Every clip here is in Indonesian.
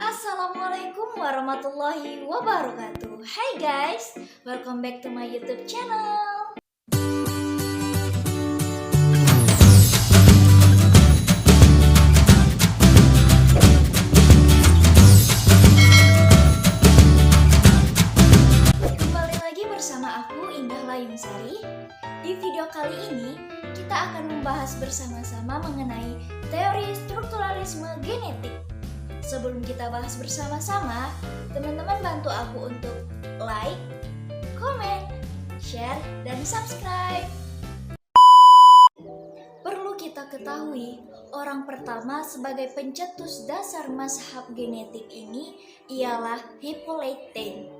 Assalamualaikum warahmatullahi wabarakatuh. Hai guys, welcome back to my YouTube channel. Kembali lagi bersama aku Indah Layungsari. Di video kali ini kita akan membahas bersama-sama mengenai teori strukturalisme genetik. Sebelum kita bahas bersama-sama, teman-teman bantu aku untuk like, komen, share, dan subscribe. Perlu kita ketahui, orang pertama sebagai pencetus dasar mazhab genetik ini ialah Hippolyte.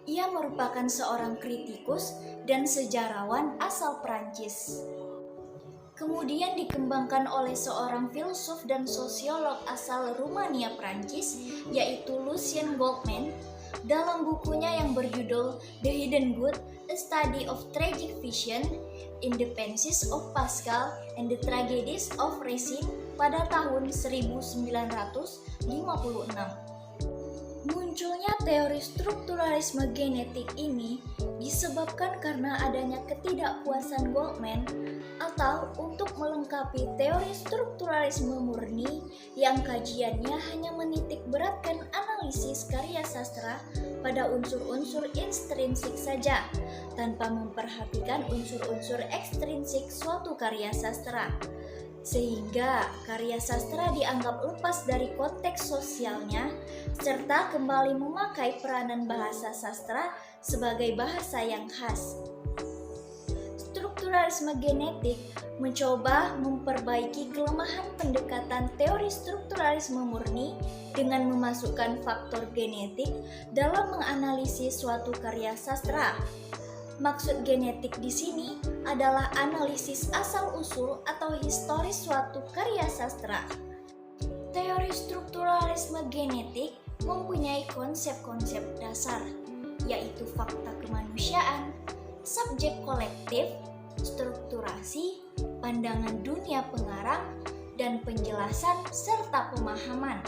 Ia merupakan seorang kritikus dan sejarawan asal Prancis. Kemudian dikembangkan oleh seorang filsuf dan sosiolog asal Rumania, Prancis, yaitu Lucien Goldman, dalam bukunya yang berjudul The Hidden Good: A Study of Tragic Vision, Independence of Pascal and the Tragedies of Racine pada tahun 1956. Munculnya teori strukturalisme genetik ini disebabkan karena adanya ketidakpuasan Goldman atau untuk melengkapi teori strukturalisme murni yang kajiannya hanya menitik beratkan analisis karya sastra pada unsur-unsur intrinsik saja tanpa memperhatikan unsur-unsur ekstrinsik suatu karya sastra. Sehingga karya sastra dianggap lepas dari konteks sosialnya serta kembali memakai peranan bahasa sastra sebagai bahasa yang khas. Strukturalisme genetik mencoba memperbaiki kelemahan pendekatan teori strukturalisme murni dengan memasukkan faktor genetik dalam menganalisis suatu karya sastra. Maksud genetik di sini adalah analisis asal-usul atau historis suatu karya sastra. Teori strukturalisme genetik mempunyai konsep-konsep dasar, yaitu fakta kemanusiaan, subjek kolektif, strukturasi, pandangan dunia pengarang, dan penjelasan serta pemahaman.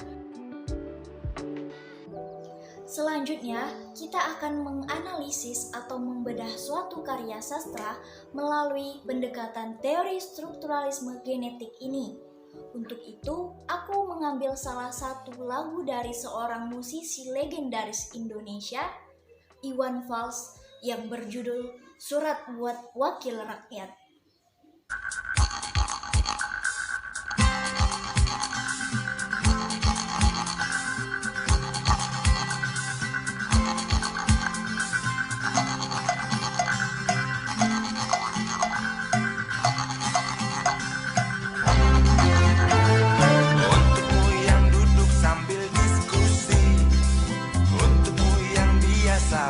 Selanjutnya, kita akan menganalisis atau membedah suatu karya sastra melalui pendekatan teori strukturalisme genetik ini. Untuk itu, aku mengambil salah satu lagu dari seorang musisi legendaris Indonesia, Iwan Fals, yang berjudul Surat Buat Wakil Rakyat.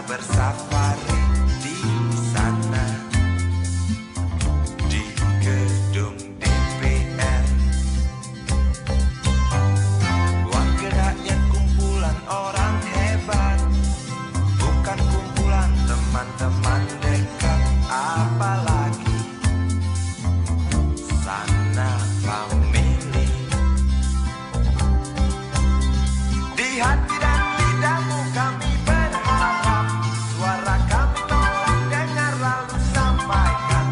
Bersafari di sana, di gedung DPR. Wakil rakyat kumpulan orang hebat, bukan kumpulan teman-teman dekat. Apalagi sana family. Di hati dan lidahmu kami berharap, suara kami tolong dengar lalu sampaikan.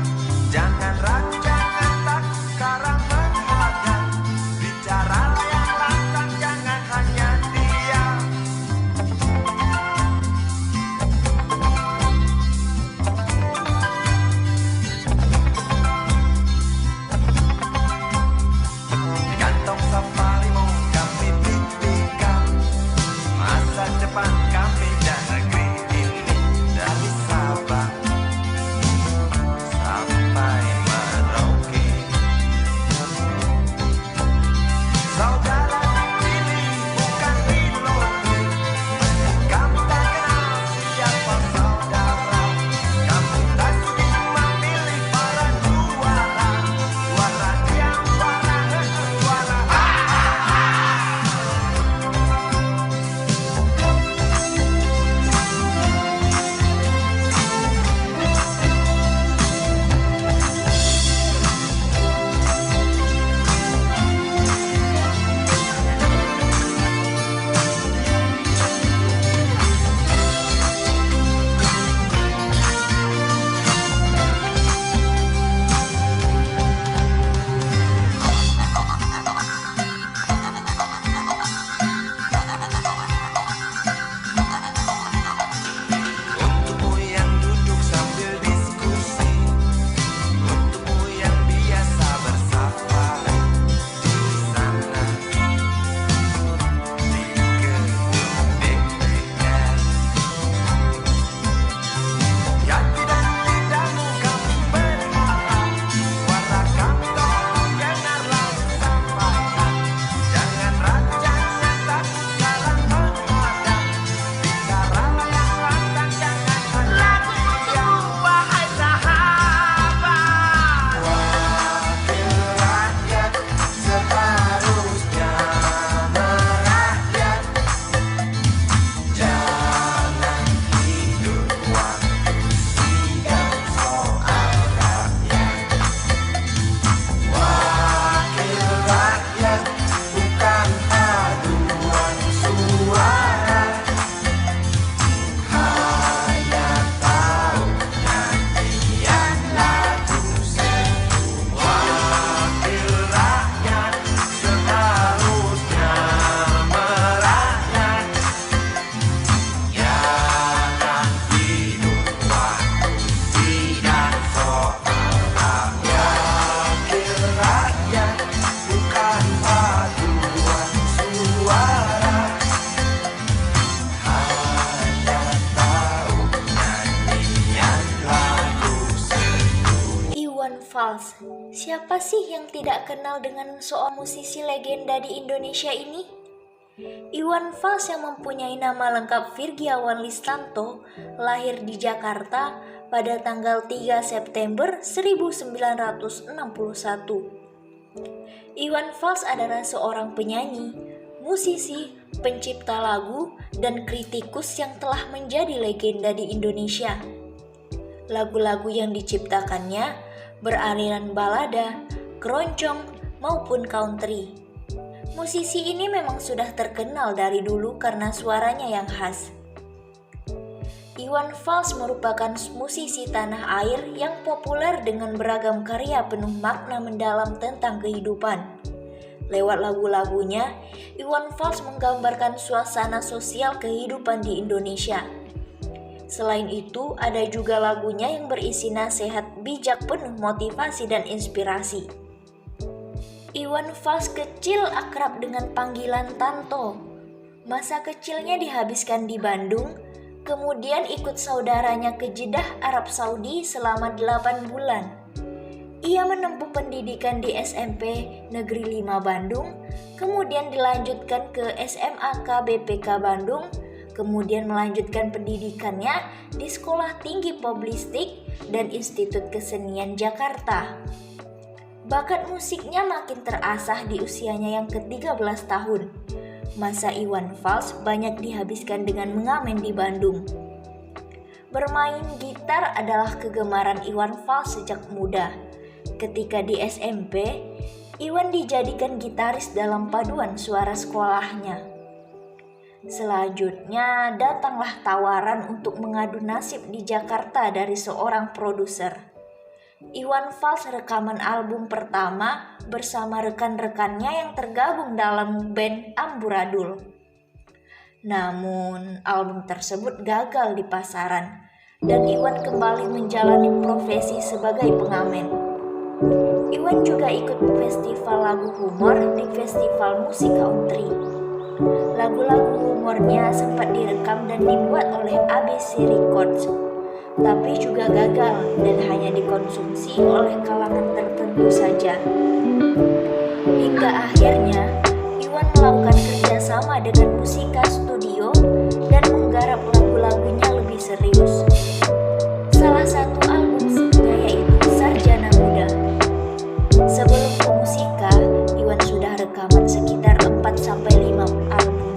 Jangan ragu, jangan takut karena menghadap. Bicaralah yang lantang, jangan hanya diam. Di kantong safarimu kami buktikan Fals. Siapa sih yang tidak kenal dengan seorang musisi legenda di Indonesia ini? Iwan Fals yang mempunyai nama lengkap Virgiawan Listanto lahir di Jakarta pada tanggal 3 September 1961. Iwan Fals adalah seorang penyanyi, musisi, pencipta lagu, dan kritikus yang telah menjadi legenda di Indonesia. Lagu-lagu yang diciptakannya beraliran balada, keroncong, maupun country. Musisi ini memang sudah terkenal dari dulu karena suaranya yang khas. Iwan Fals merupakan musisi tanah air yang populer dengan beragam karya penuh makna mendalam tentang kehidupan. Lewat lagu-lagunya, Iwan Fals menggambarkan suasana sosial kehidupan di Indonesia. Selain itu, ada juga lagunya yang berisi nasihat bijak penuh motivasi dan inspirasi. Iwan Fals kecil akrab dengan panggilan Tanto. Masa kecilnya dihabiskan di Bandung, kemudian ikut saudaranya ke Jeddah, Arab Saudi selama 8 bulan. Ia menempuh pendidikan di SMP Negeri 5 Bandung, kemudian dilanjutkan ke SMA KBPK Bandung, kemudian melanjutkan pendidikannya di Sekolah Tinggi Publistik dan Institut Kesenian Jakarta. Bakat musiknya makin terasah di usianya yang ke-13 tahun. Masa Iwan Fals banyak dihabiskan dengan mengamen di Bandung. Bermain gitar adalah kegemaran Iwan Fals sejak muda. Ketika di SMP, Iwan dijadikan gitaris dalam paduan suara sekolahnya. Selanjutnya datanglah tawaran untuk mengadu nasib di Jakarta dari seorang produser. Iwan Fals rekaman album pertama bersama rekan-rekannya yang tergabung dalam band Amburadul. Namun album tersebut gagal di pasaran dan Iwan kembali menjalani profesi sebagai pengamen. Iwan juga ikut festival lagu humor di Festival Musik Country. Lagu-lagu humornya sempat direkam dan dibuat oleh ABC Records, tapi juga gagal dan hanya dikonsumsi oleh kalangan tertentu saja. Hingga akhirnya, Iwan melakukan kerjasama dengan Musika Studio dan menggarap lagu-lagunya lebih serius. Salah satu albumnya yaitu Sarjana Muda. Sebelum ke Musika, Iwan sudah rekaman sekitar 4-5 album.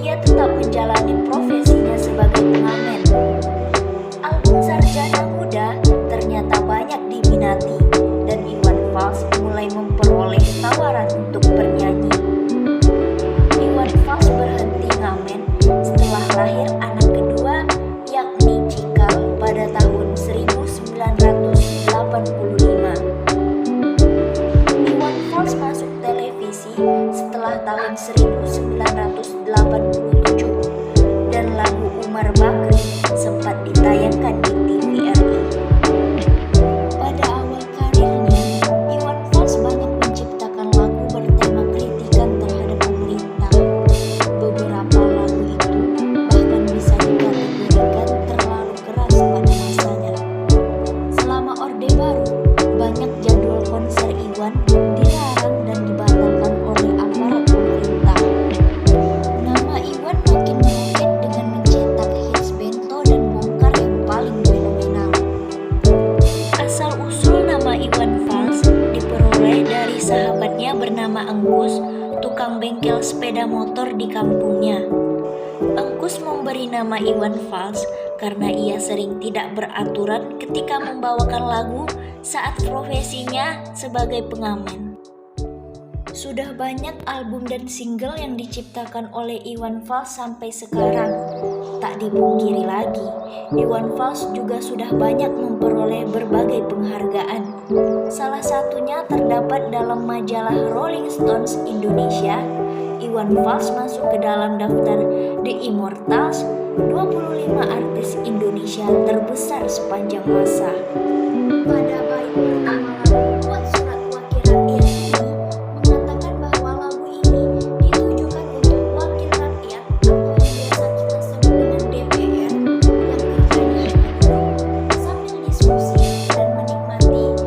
Ia tetap menjalani profesinya sebagai pengamen. Album Sarjana Muda ternyata banyak diminati dan Iwan Fals mulai memperoleh tawaran untuk bernyanyi. Iwan Fals berhenti ngamen setelah lahir anak kedua yakni Cikal pada tahun 1985. Iwan Fals masuk televisi setelah tahun 1987 dan lagu Umar Bakri sempat ditayangkan di TVRI. Pada awal karirnya, Iwan Fals banyak menciptakan lagu bertema kritikan terhadap pemerintah. Beberapa lagu itu bahkan bisa dikategorikan terlalu keras pada masanya. Selama Orde Baru, banyak jadwal konser Iwan dilarang dan dibatalkan oleh aparat pemerintah. Nama Iwan makin meroket dengan mencetak hits Bento dan Bongkar yang paling fenomenal. Asal-usul nama Iwan Fals diperoleh dari sahabatnya bernama Engkus, tukang bengkel sepeda motor di kampungnya. Engkus memberi nama Iwan Fals karena ia sering tidak beraturan ketika membawakan lagu saat profesinya sebagai pengamen. Sudah banyak album dan single yang diciptakan oleh Iwan Fals sampai sekarang. Tak dipungkiri lagi, Iwan Fals juga sudah banyak memperoleh berbagai penghargaan. Salah satunya terdapat dalam majalah Rolling Stones Indonesia. Iwan Fals masuk ke dalam daftar The Immortals 25 artis Indonesia terbesar sepanjang masa. Pada bait pertama lagu Buat Surat Wakil Rakyat ini mengatakan bahwa lagu ini ditujukan untuk wakil rakyat atau yang biasa kita sebut dengan DPR yang kerjanya hanya duduk sambil diskusi dan menikmati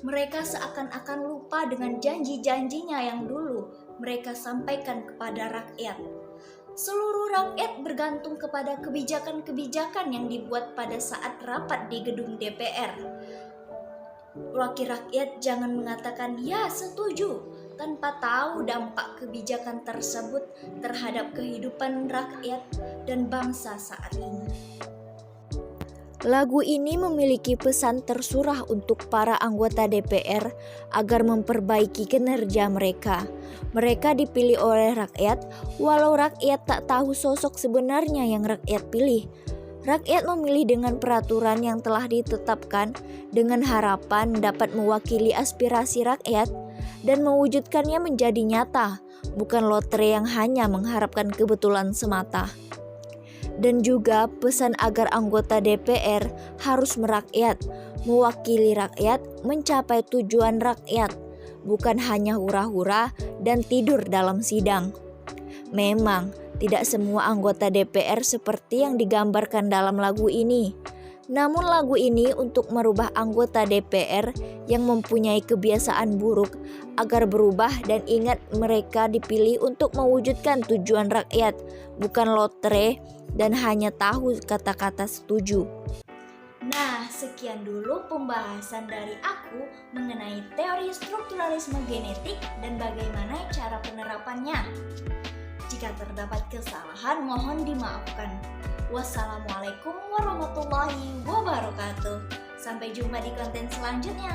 mereka seakan-akan lupa dengan janji-janjinya yang dulu mereka sampaikan kepada rakyat. Seluruh rakyat bergantung kepada kebijakan-kebijakan yang dibuat pada saat rapat di gedung DPR. Wakil rakyat jangan mengatakan ya setuju tanpa tahu dampak kebijakan tersebut terhadap kehidupan rakyat dan bangsa saat ini. Lagu ini memiliki pesan tersurah untuk para anggota DPR agar memperbaiki kinerja mereka. Mereka dipilih oleh rakyat, walau rakyat tak tahu sosok sebenarnya yang rakyat pilih. Rakyat memilih dengan peraturan yang telah ditetapkan dengan harapan dapat mewakili aspirasi rakyat dan mewujudkannya menjadi nyata, bukan lotre yang hanya mengharapkan kebetulan semata. Dan juga pesan agar anggota DPR harus merakyat, mewakili rakyat, mencapai tujuan rakyat, bukan hanya hura-hura dan tidur dalam sidang. Memang, tidak semua anggota DPR seperti yang digambarkan dalam lagu ini. Namun lagu ini untuk merubah anggota DPR yang mempunyai kebiasaan buruk agar berubah dan ingat mereka dipilih untuk mewujudkan tujuan rakyat, bukan lotre dan hanya tahu kata-kata setuju. Nah, sekian dulu pembahasan dari aku mengenai teori strukturalisme genetik dan bagaimana cara penerapannya. Jika terdapat kesalahan, mohon dimaafkan. Wassalamualaikum warahmatullahi wabarakatuh. Sampai jumpa di konten selanjutnya.